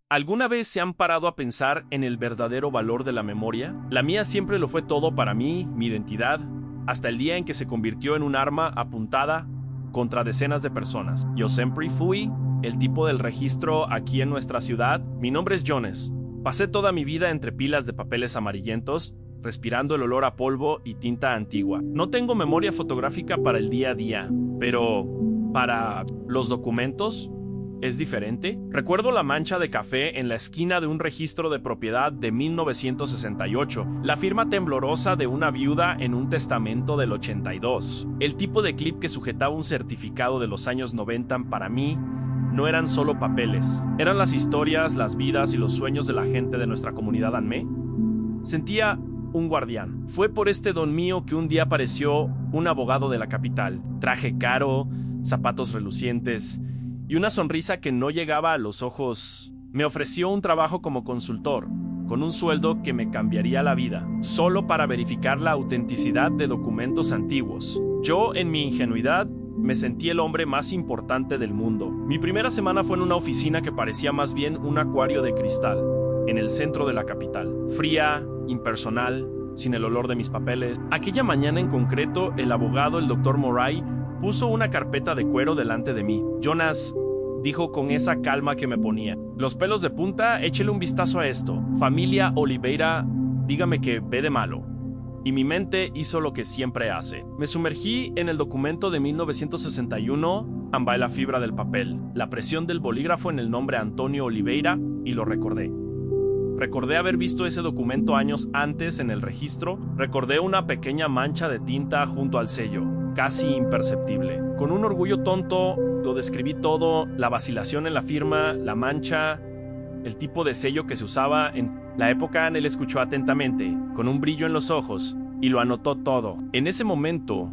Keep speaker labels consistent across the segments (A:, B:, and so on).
A: ¿Alguna vez se han parado a pensar en el verdadero valor de la memoria? La mía siempre lo fue todo para mí, mi identidad, hasta el día en que se convirtió en un arma apuntada contra decenas de personas. Yo siempre fui el tipo del registro aquí en nuestra ciudad. Mi nombre es Jones. Pasé toda mi vida entre pilas de papeles amarillentos, respirando el olor a polvo y tinta antigua. No tengo memoria fotográfica para el día a día, pero para los documentos ¿es diferente? Recuerdo la mancha de café en la esquina de un registro de propiedad de 1968, la firma temblorosa de una viuda en un testamento del 82. El tipo de clip que sujetaba un certificado de los años 90 para mí no eran solo papeles, eran las historias, las vidas y los sueños de la gente de nuestra comunidad ANME. Sentía un guardián. Fue por este don mío que un día apareció un abogado de la capital, traje caro, zapatos relucientes y una sonrisa que no llegaba a los ojos. Me ofreció un trabajo como consultor, con un sueldo que me cambiaría la vida, solo para verificar la autenticidad de documentos antiguos. Yo, en mi ingenuidad, me sentí el hombre más importante del mundo. Mi primera semana fue en una oficina que parecía más bien un acuario de cristal, en el centro de la capital. Fría, impersonal, sin el olor de mis papeles. Aquella mañana en concreto, el abogado, el Dr. Moray, puso una carpeta de cuero delante de mí. Jonas, dijo con esa calma que me ponía. Los pelos de punta, échele un vistazo a esto. Familia Oliveira, dígame que ve de malo. Y mi mente hizo lo que siempre hace. Me sumergí en el documento de 1961, ambas la fibra del papel, la presión del bolígrafo en el nombre Antonio Oliveira, y lo recordé. Recordé haber visto ese documento años antes en el registro. Recordé una pequeña mancha de tinta junto al sello, casi imperceptible. Con un orgullo tonto, lo describí todo, la vacilación en la firma, la mancha, el tipo de sello que se usaba en la época. Él escuchó atentamente, con un brillo en los ojos, y lo anotó todo. En ese momento,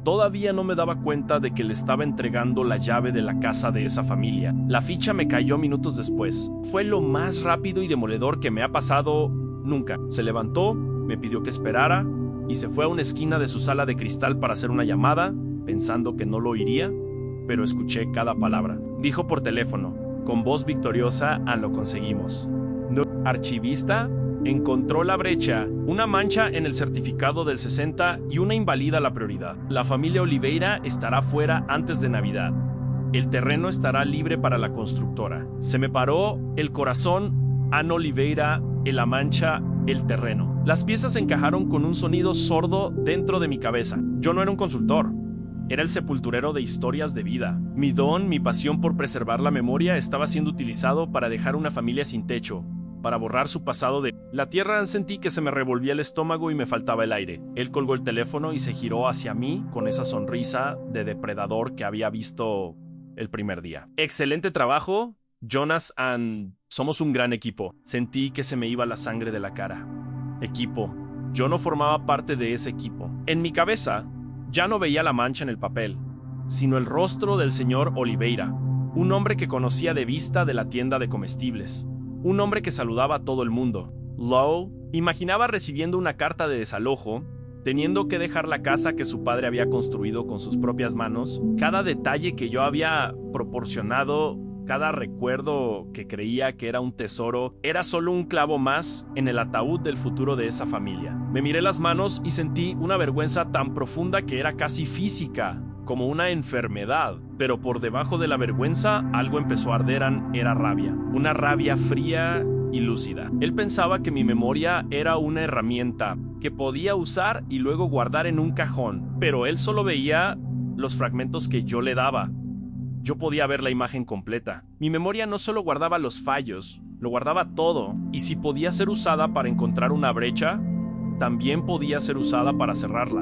A: todavía no me daba cuenta de que le estaba entregando la llave de la casa de esa familia. La ficha me cayó minutos después. Fue lo más rápido y demoledor que me ha pasado nunca. Se levantó, me pidió que esperara, y se fue a una esquina de su sala de cristal para hacer una llamada, pensando que no lo oiría, pero escuché cada palabra. Dijo por teléfono, con voz victoriosa: lo conseguimos. No. Archivista encontró la brecha, una mancha en el certificado del 60 y una invalida la prioridad. La familia Oliveira estará fuera antes de Navidad. El terreno estará libre para la constructora. Se me paró el corazón. Ana Oliveira, la mancha, el terreno. Las piezas encajaron con un sonido sordo dentro de mi cabeza. Yo no era un consultor. Era el sepulturero de historias de vida. Mi don, mi pasión por preservar la memoria estaba siendo utilizado para dejar una familia sin techo, para borrar su pasado de la tierra. Sentí que se me revolvía el estómago y me faltaba el aire. Él colgó el teléfono y se giró hacia mí con esa sonrisa de depredador que había visto el primer día. Excelente trabajo, Jonas, somos un gran equipo. Sentí que se me iba la sangre de la cara. Equipo. Yo no formaba parte de ese equipo. En mi cabeza, ya no veía la mancha en el papel, sino el rostro del señor Oliveira, un hombre que conocía de vista de la tienda de comestibles, un hombre que saludaba a todo el mundo. Imaginaba recibiendo una carta de desalojo, teniendo que dejar la casa que su padre había construido con sus propias manos. Cada detalle que yo había proporcionado, cada recuerdo que creía que era un tesoro, era solo un clavo más en el ataúd del futuro de esa familia. Me miré las manos y sentí una vergüenza tan profunda que era casi física, como una enfermedad. Pero por debajo de la vergüenza, algo empezó a arder. Era rabia. Una rabia fría y lúcida. Él pensaba que mi memoria era una herramienta que podía usar y luego guardar en un cajón. Pero él solo veía los fragmentos que yo le daba. Yo podía ver la imagen completa. Mi memoria no solo guardaba los fallos, lo guardaba todo. Y si podía ser usada para encontrar una brecha, también podía ser usada para cerrarla.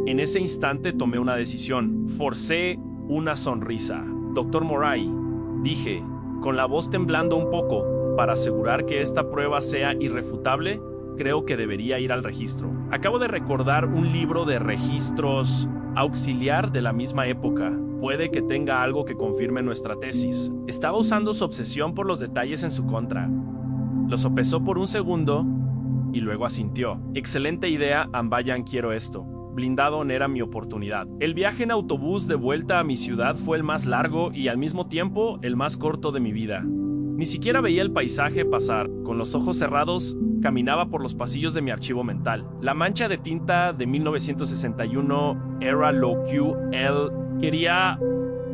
A: En ese instante tomé una decisión. Forcé una sonrisa. Dr. Moray, dije, con la voz temblando un poco, para asegurar que esta prueba sea irrefutable, creo que debería ir al registro. Acabo de recordar un libro de registros auxiliar de la misma época. Puede que tenga algo que confirme nuestra tesis. Estaba usando su obsesión por los detalles en su contra. Lo sopesó por un segundo y luego asintió. Excelente idea, vayan, quiero esto. Blindado era mi oportunidad. El viaje en autobús de vuelta a mi ciudad fue el más largo y al mismo tiempo el más corto de mi vida. Ni siquiera veía el paisaje pasar. Con los ojos cerrados, caminaba por los pasillos de mi archivo mental. La mancha de tinta de 1961 era lo que él quería.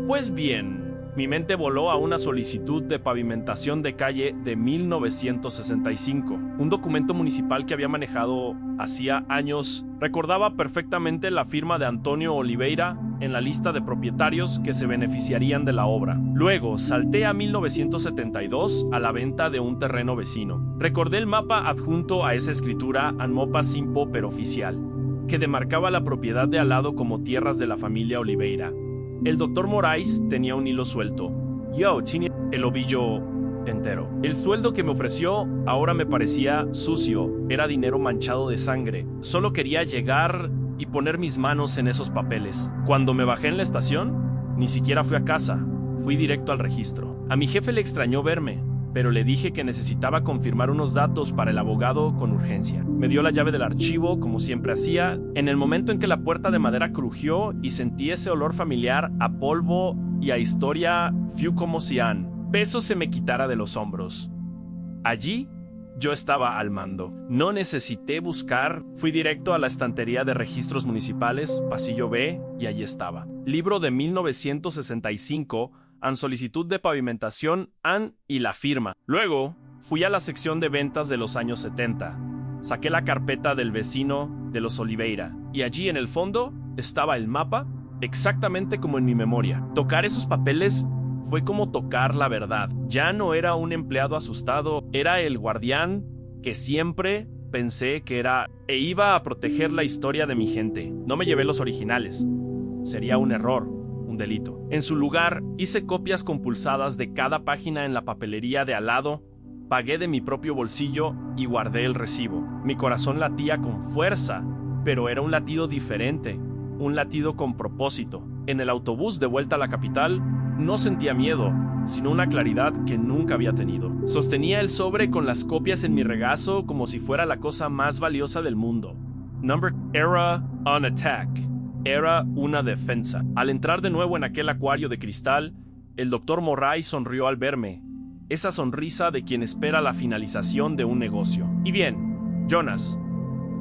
A: Pues bien, mi mente voló a una solicitud de pavimentación de calle de 1965, un documento municipal que había manejado hacía años. Recordaba perfectamente la firma de Antonio Oliveira en la lista de propietarios que se beneficiarían de la obra. Luego, salté a 1972 a la venta de un terreno vecino. Recordé el mapa adjunto a esa escritura, un mapa simple pero oficial, que demarcaba la propiedad de al lado como tierras de la familia Oliveira. El doctor Moraes tenía un hilo suelto. Yo tenía el ovillo entero. El sueldo que me ofreció ahora me parecía sucio. Era dinero manchado de sangre. Solo quería llegar y poner mis manos en esos papeles. Cuando me bajé en la estación, ni siquiera fui a casa. Fui directo al registro. A mi jefe le extrañó verme, pero le dije que necesitaba confirmar unos datos para el abogado con urgencia. Me dio la llave del archivo, como siempre hacía. En el momento en que la puerta de madera crujió y sentí ese olor familiar a polvo y a historia, fui como si peso se me quitara de los hombros. Allí, yo estaba al mando. No necesité buscar. Fui directo a la estantería de registros municipales, pasillo B, y allí estaba. Libro de 1965, an solicitud de pavimentación, y la firma. Luego, fui a la sección de ventas de los años 70. Saqué la carpeta del vecino de los Oliveira, y allí en el fondo estaba el mapa, exactamente como en mi memoria. Tocar esos papeles fue como tocar la verdad. Ya no era un empleado asustado, era el guardián que siempre pensé que era, e iba a proteger la historia de mi gente. No me llevé los originales. Sería un error. Delito. En su lugar, hice copias compulsadas de cada página en la papelería de al lado, pagué de mi propio bolsillo y guardé el recibo. Mi corazón latía con fuerza, pero era un latido diferente, un latido con propósito. En el autobús de vuelta a la capital, no sentía miedo, sino una claridad que nunca había tenido. Sostenía el sobre con las copias en mi regazo como si fuera la cosa más valiosa del mundo. Number era on attack. Era una defensa. Al entrar de nuevo en aquel acuario de cristal, el doctor Moraes sonrió al verme. Esa sonrisa de quien espera la finalización de un negocio. Y bien, Jonas,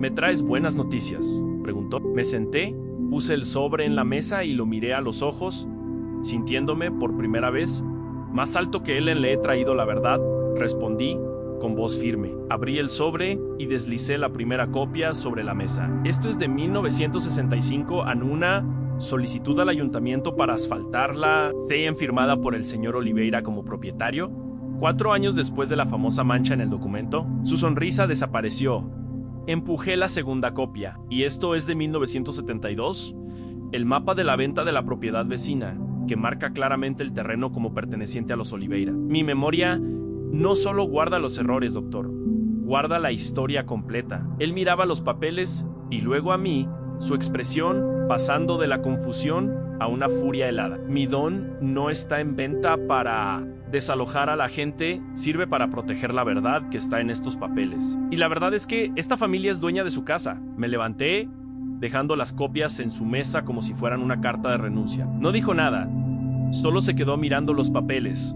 A: ¿me traes buenas noticias?, preguntó. Me senté, puse el sobre en la mesa y lo miré a los ojos, sintiéndome, por primera vez, más alto que él le he traído la verdad, respondí con voz firme. Abrí el sobre y deslicé la primera copia sobre la mesa. Esto es de 1965, en una solicitud al ayuntamiento para asfaltarla, firmada por el señor Oliveira como propietario. 4 años después de la famosa mancha en el documento, su sonrisa desapareció. Empujé la segunda copia, y esto es de 1972, el mapa de la venta de la propiedad vecina, que marca claramente el terreno como perteneciente a los Oliveira. Mi memoria no solo guarda los errores, doctor, guarda la historia completa. Él miraba los papeles y luego a mí, su expresión pasando de la confusión a una furia helada. Mi don no está en venta para desalojar a la gente, sirve para proteger la verdad que está en estos papeles. Y la verdad es que esta familia es dueña de su casa. Me levanté, dejando las copias en su mesa como si fueran una carta de renuncia. No dijo nada, solo se quedó mirando los papeles.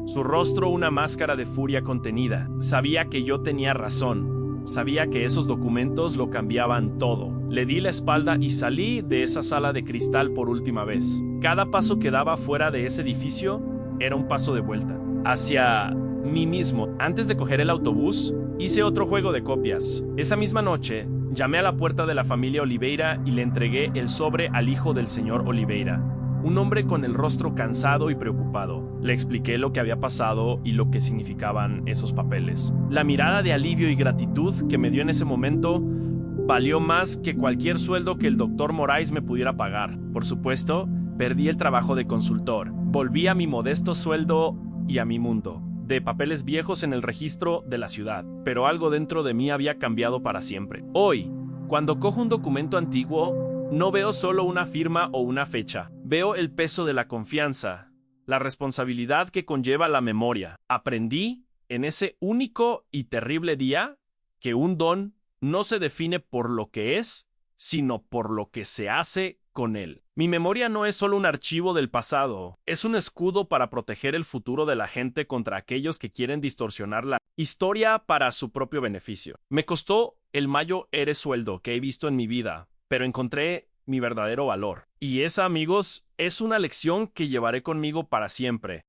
A: Su rostro una máscara de furia contenida. Sabía que yo tenía razón. Sabía que esos documentos lo cambiaban todo. Le di la espalda y salí de esa sala de cristal por última vez. Cada paso que daba fuera de ese edificio era un paso de vuelta. Hacia mí mismo. Antes de coger el autobús, hice otro juego de copias. Esa misma noche, llamé a la puerta de la familia Oliveira y le entregué el sobre al hijo del señor Oliveira. Un hombre con el rostro cansado y preocupado. Le expliqué lo que había pasado y lo que significaban esos papeles. La mirada de alivio y gratitud que me dio en ese momento valió más que cualquier sueldo que el doctor Moraes me pudiera pagar. Por supuesto, perdí el trabajo de consultor. Volví a mi modesto sueldo y a mi mundo de papeles viejos en el registro de la ciudad. Pero algo dentro de mí había cambiado para siempre. Hoy, cuando cojo un documento antiguo, no veo solo una firma o una fecha. Veo el peso de la confianza, la responsabilidad que conlleva la memoria. Aprendí, en ese único y terrible día, que un don no se define por lo que es, sino por lo que se hace con él. Mi memoria no es solo un archivo del pasado, es un escudo para proteger el futuro de la gente contra aquellos que quieren distorsionar la historia para su propio beneficio. Me costó el mayor sueldo que he visto en mi vida, pero encontré mi verdadero valor. Y esa, amigos, es una lección que llevaré conmigo para siempre.